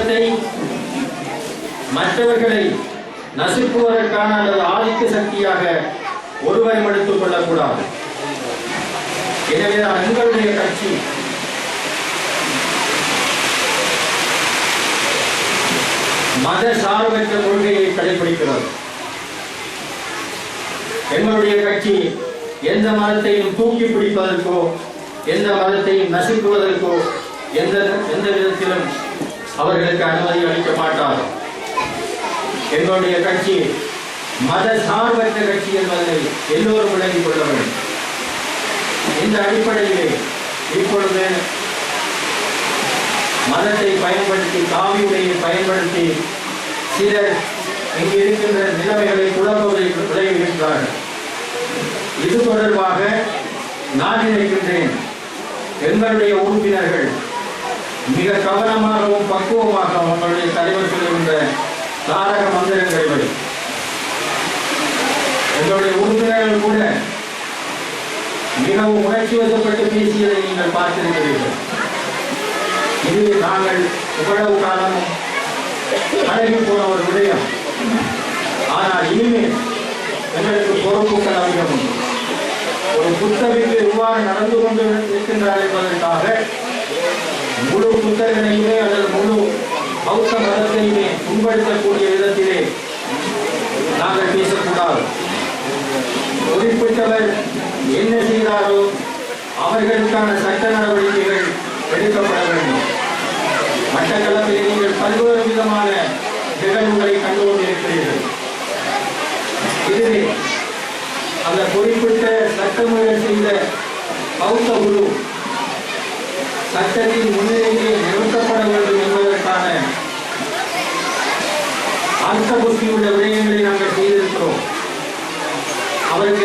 மதத்தை மற்றவர்களை நசுக்குவதற்கான அல்லது ஆதிக்க சக்தியாக ஒருவரும் எடுத்துக் கொள்ளக்கூடாது. எனவே எங்களுடைய கட்சி மத சார்பற்ற கொள்கையை கடைபிடிக்கிறது. எங்களுடைய கட்சி எந்த மதத்தையும் தூக்கி பிடிப்பதற்கோ எந்த மதத்தையும் நசுக்குவதற்கோ எந்த விதத்திலும் அவர்களுக்கு அனுமதி அளிக்க மாட்டார். எங்களுடைய கட்சி மத சார்பற்ற கட்சி என்பதை எல்லோரும் விளங்கிக் கொள்ள வேண்டும். இந்த அடிப்படையிலே இப்பொழுது மதத்தை பயன்படுத்தி காவி உடையை பயன்படுத்தி சிலர் இங்கு இருக்கின்ற நிலைமைகளை குழப்பதை விளைவிக்கின்றார்கள். இது தொடர்பாக நான் நினைக்கின்றேன் எங்களுடைய உறுப்பினர்கள் மிக கவனமாகவும் பக்குவமாக அவங்களுடைய தலைவர் சொல்லுகின்ற தாரக மந்திரங்கள் எங்களுடைய உறுப்பினர்கள் கூட மிகவும் உணர்ச்சி வசப்பட்டு பேசியதை நீங்கள் பார்த்திருக்கிறீர்கள். இது நாங்கள் இவ்வளவு காலமும் அழகி போன ஒரு விடயம். ஆனால் இனிமேல் எங்களுக்கு பொறுப்புகள் அதிகம் உண்டு. ஒரு புத்தகைக்கு எவ்வாறு நடந்து கொண்டு இருக்கின்றார் என்பதற்காக முழு புத்தகங்களையுமே அல்லது முழு பௌத்த மதத்தையுமே புண்படுத்தக்கூடிய விதத்திலே நாங்கள் பேசக்கூடாது. குறிப்பிட்டவர் என்ன செய்தாரோ அவர்களுக்கான சட்ட நடவடிக்கைகள் எடுக்கப்பட வேண்டும். மட்டக்களப்பிலே நீங்கள் பல்வேறு விதமான நிகழ்வுகளை கண்டு கொண்டிருக்கிறீர்கள். இதுவே அந்த குறிப்பிட்ட சட்டமுறை செய்த பௌத்த குழு சட்டத்தின் முன்னிலையிலே நிறுத்தப்பட வேண்டும் என்பதற்கான அர்த்த புத்தி உள்ள விடயங்களை நாங்கள் செய்திருக்கிறோம். அவருக்கு